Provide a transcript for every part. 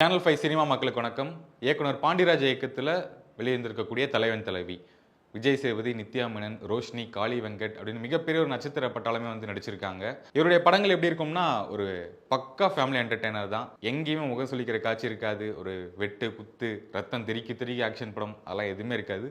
Channel 5 cinema மக்களுக்கு வணக்கம். இயக்குனர் பாண்டிராஜ் இயக்கத்தில் வெளியிருந்திருக்கக்கூடிய தலைவன் தலைவி விஜய் சேதுபதி, நித்யா மேனன், ரோஷினி, காளி வெங்கட் அப்படின்னு மிகப்பெரிய ஒரு நட்சத்திர பட்டாளமே வந்து நடிச்சிருக்காங்க. இவருடைய படங்கள் எப்படி இருக்கும்னா ஒரு பக்கா ஃபேமிலி என்டர்டெய்னர் தான். எங்கேயுமே முகம் சுளிக்கிற காட்சி இருக்காது. ஒரு வெட்டு குத்து ரத்தம் தெறிக்கி தெறிக்கி ஆக்ஷன் படம் அதெல்லாம் எதுவுமே இருக்காது.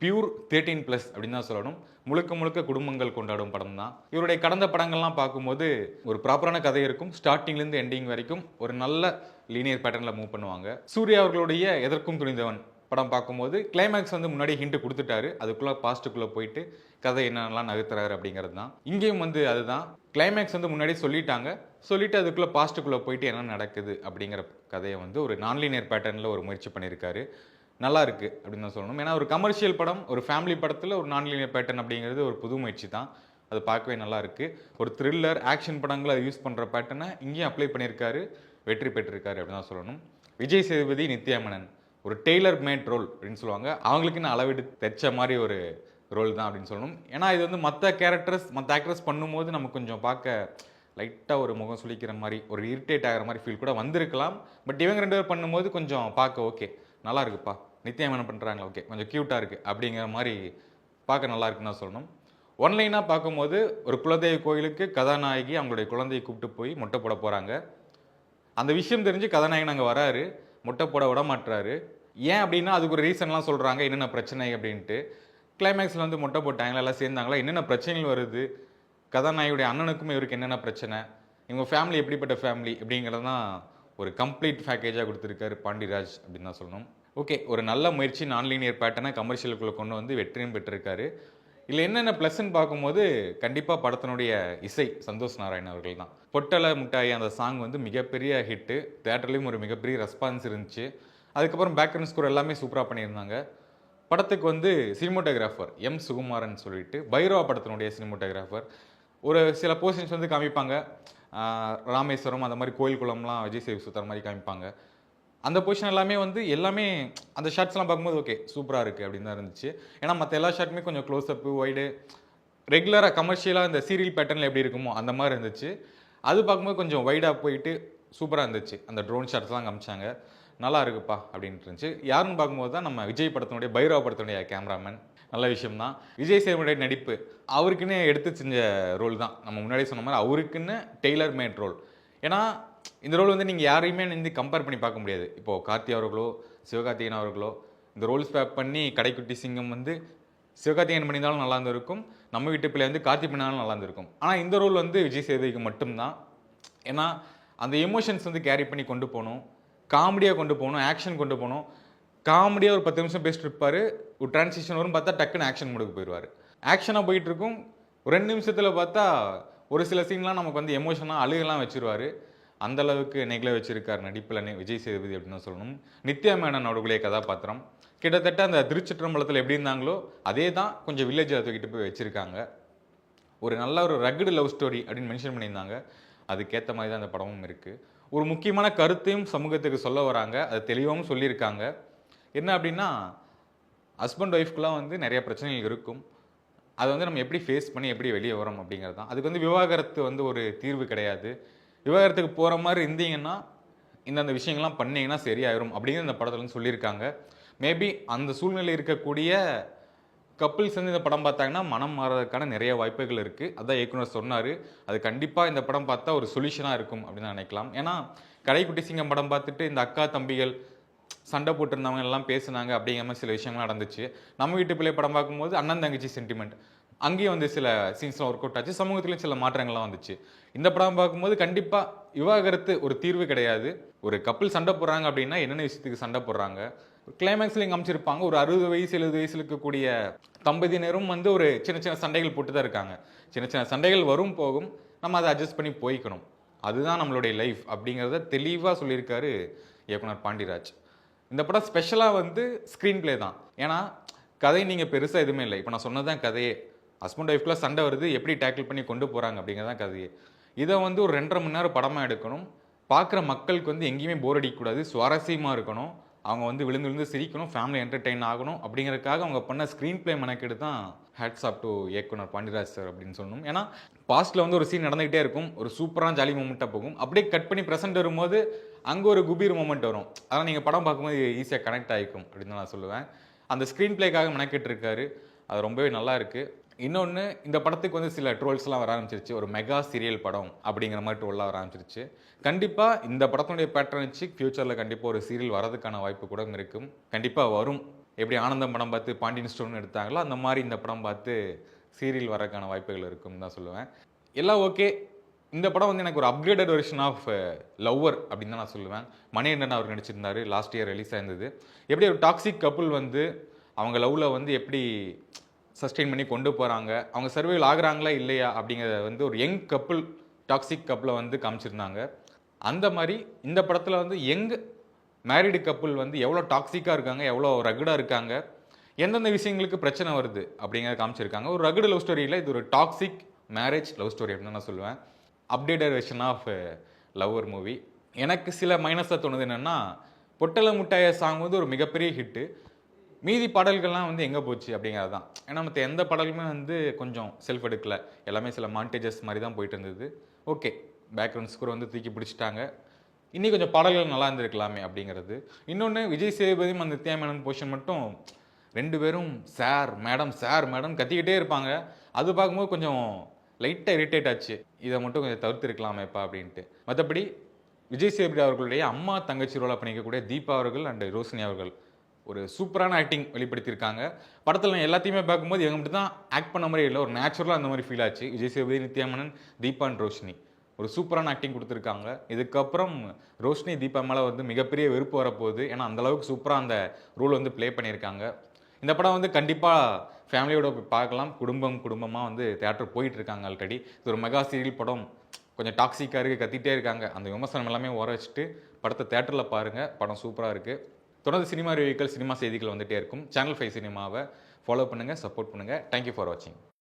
பியூர் 13+ அப்படின்னு தான் சொல்லணும். முழுக்க முழுக்க குடும்பங்கள் கொண்டாடும் படம் தான். இவருடைய கடந்த படங்கள்லாம் பார்க்கும்போது ஒரு ப்ராப்பரான கதை இருக்கும். ஸ்டார்டிங்லேருந்து எண்டிங் வரைக்கும் ஒரு நல்ல லீனியர் பேட்டர்னில் மூவ் பண்ணுவாங்க. சூர்யா அவர்களுடைய எதற்கும் துணிந்தவன் படம் பார்க்கும்போது கிளைமேக்ஸ் வந்து முன்னாடி ஹிண்ட் கொடுத்துட்டாரு. அதுக்குள்ளே பாஸ்ட்டுக்குள்ளே போயிட்டு கதை என்னென்னலாம் நகர்த்துறாரு அப்படிங்கிறது தான். இங்கேயும் வந்து அதுதான். கிளைமேக்ஸ் வந்து முன்னாடி சொல்லிட்டு அதுக்குள்ளே பாஸ்ட்டுக்குள்ளே போயிட்டு என்ன நடக்குது அப்படிங்கிற கதையை வந்து ஒரு நான்லீனியர் பேட்டர்னில் ஒரு முயற்சி பண்ணியிருக்காரு. நல்லா இருக்கு அப்படின்னு தான் சொல்லணும். ஏன்னா ஒரு கமர்ஷியல் படம், ஒரு ஃபேமிலி படத்தில் ஒரு நான்லீனியர் பேட்டர்ன் அப்படிங்கிறது ஒரு புது முயற்சி தான். அது பார்க்கவே நல்லா இருக்கு. ஒரு த்ரில்லர் ஆக்ஷன் படங்களை யூஸ் பண்ணுற பேட்டர்னை இங்கேயும் அப்ளை பண்ணியிருக்காரு. வெற்றி பெற்றிருக்காரு அப்படின்னு தான் சொல்லணும். விஜய் சேதுபதி, நித்யா மேனன் ஒரு டெய்லர் மேட் ரோல் அப்படின்னு சொல்லுவாங்க. அவங்களுக்குன்னு அளவீடு தைச்ச மாதிரி ஒரு ரோல் தான் அப்படின்னு சொல்லணும். ஏன்னா இது வந்து மற்ற ஆக்ட்ரஸ் பண்ணும்போது நம்ம கொஞ்சம் பார்க்க லைட்டாக ஒரு முகம் சுளிக்கிற மாதிரி, ஒரு இரிட்டேட் ஆகிற மாதிரி ஃபீல் கூட வந்திருக்கலாம். பட் இவங்க 2 பேர் பண்ணும்போது கொஞ்சம் பார்க்க ஓகே நல்லா இருக்குப்பா, நித்யா மேனன் பண்ணுறாங்களா, ஓகே கொஞ்சம் க்யூட்டாக இருக்குது அப்படிங்கிற மாதிரி பார்க்க நல்லா இருக்குன்னு தான் சொல்லணும். ஒன்லைனாக பார்க்கும்போது ஒரு குலதெய்வ கோயிலுக்கு கதாநாயகி அவங்களுடைய குழந்தையை கூப்பிட்டு போய் மொட்டை போட போகிறாங்க. அந்த விஷயம் தெரிஞ்சு கதாநாயகன் அங்கே வராரு, மொட்டை போட விட மாட்டுறாரு. ஏன் அப்படின்னா அதுக்கு ஒரு ரீசன்லாம் சொல்கிறாங்க, என்னென்ன பிரச்சனை அப்படின்ட்டு. கிளைமேக்ஸில் வந்து மொட்டை போட்டாங்களா, எல்லாம் சேர்ந்தாங்களா, என்னென்ன பிரச்சனைகள் வருது, கதாநாயகியுடைய அண்ணனுக்கும் இவருக்கு என்னென்ன பிரச்சனை, இவங்க ஃபேமிலி எப்படிப்பட்ட ஃபேமிலி அப்படிங்கிறது தான் ஒரு கம்ப்ளீட் பேக்கேஜாக கொடுத்துருக்காரு பாண்டிராஜ் அப்படின்னு தான் சொல்லணும். ஓகே, ஒரு நல்ல முயற்சி நான்லீனியர் பேட்டர்னை கமர்ஷியலுக்குள்ளே கொண்டு வந்து வெற்றியும் பெற்றிருக்காரு. இதில் என்னென்ன ப்ளஸ்ன்னு பார்க்கும்போது கண்டிப்பாக படத்தினுடைய இசை சந்தோஷ் நாராயண் அவர்கள் தான். பொட்டலை முட்டாய் அந்த சாங் வந்து மிகப்பெரிய ஹிட்டு. தேட்டர்லேயும் ஒரு மிகப்பெரிய ரெஸ்பான்ஸ் இருந்துச்சு. அதுக்கப்புறம் பேக்ரவுண்ட் ஸ்கோர் எல்லாமே சூப்பராக பண்ணியிருந்தாங்க. படத்துக்கு வந்து சினிமோட்டோகிராஃபர் எம் சுகுமாரன் சொல்லிட்டு பைரவா படத்தினுடைய சினிமோட்டோகிராஃபர். ஒரு சில போர்ஷன்ஸ் வந்து காமிப்பாங்க, ராமேஸ்வரம் அந்த மாதிரி கோயில் குளம்லாம் விஜய் சேது சுற்றுற மாதிரி காமிப்பாங்க. அந்த பொசிஷன் எல்லாமே அந்த ஷாட்ஸ்லாம் பார்க்கும்போது ஓகே சூப்பராக இருக்குது அப்படின்னு தான் இருந்துச்சு. ஏன்னா மற்ற எல்லா ஷாட்டுமே கொஞ்சம் க்ளோஸ்அப்பு, வைடு, ரெகுலராக கமர்ஷியலாக இந்த சீரியல் பேட்டர்னில் எப்படி இருக்குமோ அந்த மாதிரி இருந்துச்சு. அது பார்க்கும்போது கொஞ்சம் வைடாக போயிட்டு சூப்பராக இருந்துச்சு. அந்த ட்ரோன் ஷாட்ஸ்லாம் காமிச்சாங்க, நல்லா இருக்குப்பா அப்படின்ட்டு இருந்துச்சு. யாருன்னு பார்க்கும்போது தான் நம்ம விஜய் படத்தினுடைய பைரவா படத்தினுடைய கேமராமேன். நல்ல விஷயம் தான். விஜய் சேதுபதியுடைய நடிப்பு அவருக்குன்னு எடுத்து செஞ்ச ரோல் தான். நம்ம முன்னாடியே சொன்ன மாதிரி அவருக்குன்னு டெய்லர் மேட் ரோல். ஏன்னா இந்த ரோல் வந்து நீங்கள் யாரையுமே வந்து கம்பேர் பண்ணி பார்க்க முடியாது. இப்போது கார்த்தி அவர்களோ சிவகார்த்திகேயன் அவர்களோ இந்த ரோல் ஸ்வாப் பண்ணி கடைக்குட்டி சிங்கம் வந்து சிவகார்த்திகேயன் பண்ணியிருந்தாலும் நல்லா இருந்திருக்கும், நம்ம வீட்டு பிள்ளை வந்து கார்த்தி பண்ணாலும் நல்லா இருந்திருக்கும். ஆனால் இந்த ரோல் வந்து விஜய் சேதுபதிக்கு மட்டும்தான். ஏன்னா அந்த எமோஷன்ஸ் வந்து கேரி பண்ணி கொண்டு போகணும், காமெடியாக கொண்டு போகணும், ஆக்ஷன் கொண்டு போகணும். காமெடியாக ஒரு 10 நிமிஷம் பேசிட்டு இருப்பார், ஒரு டிரான்சிஷன் வரும், பார்த்தா டக்குன்னு ஆக்ஷன் மூடுக்கு போயிடுவார். ஆக்ஷனாக போயிட்டுருக்கும், ஒரு 2 நிமிஷத்தில் பார்த்தா ஒரு சில சீன்லாம் நமக்கு வந்து எமோஷனாக அழுகெல்லாம் வச்சுருவார். அந்தளவுக்கு நெகிழ வச்சிருக்கார் நடிப்பில் விஜய் சேதுபதி அப்படின்னு தான் சொல்லணும். நித்யா மேனன் அவர்களுடைய கதாபாத்திரம் கிட்டத்தட்ட அந்த திருச்சிற்றம்பலத்தில் எப்படி இருந்தாங்களோ அதே தான் கொஞ்சம் வில்லேஜில் தூக்கிட்டு போய் வச்சுருக்காங்க. ஒரு நல்ல ஒரு ரகுடு லவ் ஸ்டோரி அப்படின்னு மென்ஷன் பண்ணியிருந்தாங்க. அதுக்கேற்ற மாதிரி தான் அந்த படமும் இருக்குது. ஒரு முக்கியமான கருத்தையும் சமூகத்துக்கு சொல்ல வராங்க, அது தெளிவாகவும் சொல்லியிருக்காங்க. என்ன அப்படின்னா ஹஸ்பண்ட் ஒய்ஃப்குலாம் வந்து நிறைய பிரச்சனைகள் இருக்கும். அதை வந்து நம்ம எப்படி ஃபேஸ் பண்ணி எப்படி வெளியே வரோம் அப்படிங்கிறது தான். அதுக்கு வந்து விவாகரத்து வந்து ஒரு தீர்வு கிடையாது. விவாகரத்துக்கு போகிற மாதிரி இருந்தீங்கன்னா இந்தந்த விஷயங்கள்லாம் பண்ணிங்கன்னா சரியாயிரும் அப்படிங்கிற இந்த படத்தில் வந்து சொல்லியிருக்காங்க. மேபி அந்த சூழ்நிலை இருக்கக்கூடிய கப்பிள்ஸ் வந்து இந்த படம் பார்த்தாங்கன்னா மனம் மாறதுக்கான நிறைய வாய்ப்புகள் இருக்குது. அதான் இயக்குனர் சொன்னார். அது கண்டிப்பாக இந்த படம் பார்த்தா ஒரு சொல்யூஷனாக இருக்கும் அப்படின்னு நினைக்கலாம். ஏன்னா கடைக்குட்டி சிங்கம் படம் பார்த்துட்டு இந்த அக்கா தம்பிகள் சண்டை போட்டிருந்தவங்க எல்லாம் பேசுனாங்க அப்படிங்கிற மாதிரி சில விஷயங்கள்லாம் நடந்துச்சு. நம்ம வீட்டு பிள்ளை படம் பார்க்கும்போது அண்ணன் தங்கச்சி சென்டிமெண்ட் அங்கேயும் வந்து சில சீன்ஸ்லாம் ஒர்க் அவுட் ஆச்சு. சமூகத்திலையும் சில மாற்றங்கள்லாம் வந்துச்சு. இந்த படம் பார்க்கும்போது கண்டிப்பாக விவாகரத்து ஒரு தீர்வு கிடையாது. ஒரு கப்பிள் சண்டை போடுறாங்க அப்படின்னா என்னென்ன விஷயத்துக்கு சண்டை போடுறாங்க, கிளைமேக்ஸில் இங்கே அமைச்சிருப்பாங்க. ஒரு 60 வயசு 70 வயசுல இருக்கக்கூடிய தம்பதியினரும் வந்து ஒரு சின்ன சின்ன சண்டைகள் போட்டு தான் இருக்காங்க. சின்ன சின்ன சண்டைகள் வரும் போகும், நம்ம அதை அட்ஜஸ்ட் பண்ணி போய்க்கணும். அதுதான் நம்மளுடைய லைஃப் அப்படிங்கிறத தெளிவாக சொல்லியிருக்காரு இயக்குனர் பாண்டிராஜ். இந்த படம் ஸ்பெஷலாக வந்து ஸ்க்ரீன் பிளே தான். ஏன்னா கதை நீங்கள் பெருசாக எதுவுமே இல்லை. இப்போ நான் சொன்னது தான் கதையே. ஹஸ்பண்ட் ஒய்ஃப்குள்ள சண்டை வருது, எப்படி டேக்கிள் பண்ணி கொண்டு போகிறாங்க அப்படிங்கிறதான் கதையே. இதை வந்து ஒரு 2.5 மணி நேரம் படமாக எடுக்கணும். பார்க்குற மக்களுக்கு வந்து எங்கேயுமே போர் அடிக்கக்கூடாது, சுவாரஸ்யமாக இருக்கணும். அவங்க வந்து விழுந்து விழுந்து சிரிக்கணும், ஃபேமிலி என்டர்டெயின் ஆகணும் அப்படிங்கிறதுக்காக அவங்க பண்ண ஸ்க்ரீன் பிளே மெனக்கெடு தான் ஹேட்ஸ் ஆஃப் டு இயக்குனர் பாண்டிராஜ் சார் அப்படின்னு சொல்லணும். ஏன்னா பாஸ்ட்டில் வந்து ஒரு சீன் நடந்துகிட்டே இருக்கும், ஒரு சூப்பரான ஜாலி மூமெண்ட்டாக போகும். அப்படியே கட் பண்ணி ப்ரெசென்ட் வரும்போது அங்கே ஒரு குபீர் மூமெண்ட் வரும். அதனால் நீங்கள் படம் பார்க்கும்போது ஈஸியாக கனெக்ட் ஆகிக்கும் அப்படின்னு தான் நான் சொல்லுவேன். அந்த ஸ்க்ரீன் பிளேக்காக மெனக்கிட்டு இருக்காரு. அது ரொம்பவே நல்லா இருக்குது. இன்னொன்று, இந்த படத்துக்கு வந்து சில ட்ரோல்ஸ்லாம் வர ஆரம்பிச்சிருச்சு. ஒரு மெகா சீரியல் படம் அப்படிங்கிற மாதிரி ட்ரோல்லாம் வர ஆரம்பிச்சிருச்சு. கண்டிப்பாக இந்த படத்தினுடைய பேட்டர்ன் வச்சு ஃபியூச்சரில் கண்டிப்பாக ஒரு சீரியல் வரதுக்கான வாய்ப்பு கூட இருக்கும். கண்டிப்பாக வரும். எப்படி ஆனந்தம் படம் பார்த்து பாண்டியன் ஸ்டோர்னு எடுத்தாங்களோ அந்த மாதிரி இந்த படம் பார்த்து சீரியல் வரக்கான வாய்ப்புகள் இருக்கும்னு தான் சொல்லுவேன். எல்லாம் ஓகே. இந்த படம் வந்து எனக்கு ஒரு அப்கிரேடட் வெர்ஷன் ஆஃப் லவ்வர் அப்படின்னு தான் நான் சொல்லுவேன். மணிகண்டன் அவர் நடிச்சிருந்தாரு. லாஸ்ட் இயர் ரிலீஸ் ஆயிருந்தது. எப்படி ஒரு டாக்ஸிக் கப்புள் வந்து அவங்க லவ்வில் வந்து எப்படி சஸ்டெயின் பண்ணி கொண்டு போகிறாங்க, அவங்க சர்வைவல் ஆகுறாங்களா இல்லையா அப்படிங்கிறத வந்து ஒரு யங் கப்புள், டாக்ஸிக் கப்புளை வந்து காமிச்சிருந்தாங்க. அந்த மாதிரி இந்த படத்தில் வந்து யங் மேரிடு கப்புள் வந்து எவ்வளோ டாக்ஸிக்காக இருக்காங்க, எவ்வளோ ரகுடாக இருக்காங்க, எந்தெந்த விஷயங்களுக்கு பிரச்சனை வருது அப்படிங்கிறத காமிச்சிருக்காங்க. ஒரு ரகுடு லவ் ஸ்டோரி இல்லை, இது ஒரு டாக்ஸிக் மேரேஜ் லவ் ஸ்டோரி அப்படின்னு நான் சொல்லுவேன். Updated version of lover movie. எனக்கு சில மைனஸாக தோணுது என்னென்னா, பொட்டல முட்டாய சாங் வந்து ஒரு மிகப்பெரிய ஹிட்டு. மீதி பாடல்கள்லாம் வந்து எங்கே போச்சு அப்படிங்கிறது தான். ஏன்னா மற்ற எந்த பாடலுமே வந்து கொஞ்சம் செல்ஃப் எடுக்கல. எல்லாமே சில மாண்டேஜஸ் மாதிரி தான் போயிட்டு இருந்தது. ஓகே, பேக்ரவுண்ட் ஸ்கோர் வந்து தூக்கி பிடிச்சிட்டாங்க. இன்னி கொஞ்சம் பாடல்கள் நல்லா இருந்திருக்கலாமே அப்படிங்கிறது. இன்னொன்று, விஜய் சேதுபதியும் அந்த நித்யா மேனன் போர்ஷன் மட்டும் 2 பேரும் சார் மேடம் கத்திக்கிட்டே இருப்பாங்க. அது பார்க்கும்போது கொஞ்சம் லைட்டாக இரிட்டேட் ஆச்சு. இதை மட்டும் கொஞ்சம் தவிர்த்துருக்கலாமேப்பா அப்படின்ட்டு. மற்றபடி விஜய் சேதுபதி அவர்களுடைய அம்மா தங்கச்சி ரோலாக பண்ணிக்கக்கூடிய தீபா அவர்கள் அண்ட் ரோஷினி அவர்கள் ஒரு சூப்பரான ஆக்டிங் வெளிப்படுத்தியிருக்காங்க. படத்தில் எல்லாத்தையுமே பார்க்கும்போது இவங்க மட்டும் தான் ஆக்ட் பண்ண மாதிரி இல்லை, ஒரு நேச்சுரலாக அந்த மாதிரி ஃபீல் ஆச்சு. விஜய் சேதுபதி, நித்யா மேனன், தீபா அண்ட் ரோஷினி ஒரு சூப்பரான ஆக்டிங் கொடுத்துருக்காங்க. இதுக்கப்புறம் ரோஷினி தீபா மேலே வந்து மிகப்பெரிய வெறுப்பு வரப்போகுது. ஏன்னா அந்தளவுக்கு சூப்பராக அந்த ரோல் வந்து ப்ளே பண்ணியிருக்காங்க. இந்த படம் வந்து கண்டிப்பாக ஃபேமிலியோட போய் பார்க்கலாம். குடும்பமாக வந்து தேட்டர் போயிட்டுருக்காங்க ஆல்ரெடி. இது ஒரு மெகா சீரியல் படம், கொஞ்சம் டாக்ஸிக்காக இருக்குது, கத்திகிட்டே இருக்காங்க. அந்த விமர்சனம் எல்லாமே ஓர வச்சுட்டு படத்தை தேட்டரில் பாருங்கள். படம் சூப்பராக இருக்குது. தொடர்ந்து சினிமா ரிவ்யூக்கள், சினிமா செய்திகள் வந்துகிட்டே இருக்கும். சேனல் 5 சினிமாவை ஃபாலோ பண்ணுங்கள், சப்போர்ட் பண்ணுங்கள். தேங்க்யூ ஃபார் வாட்சிங்.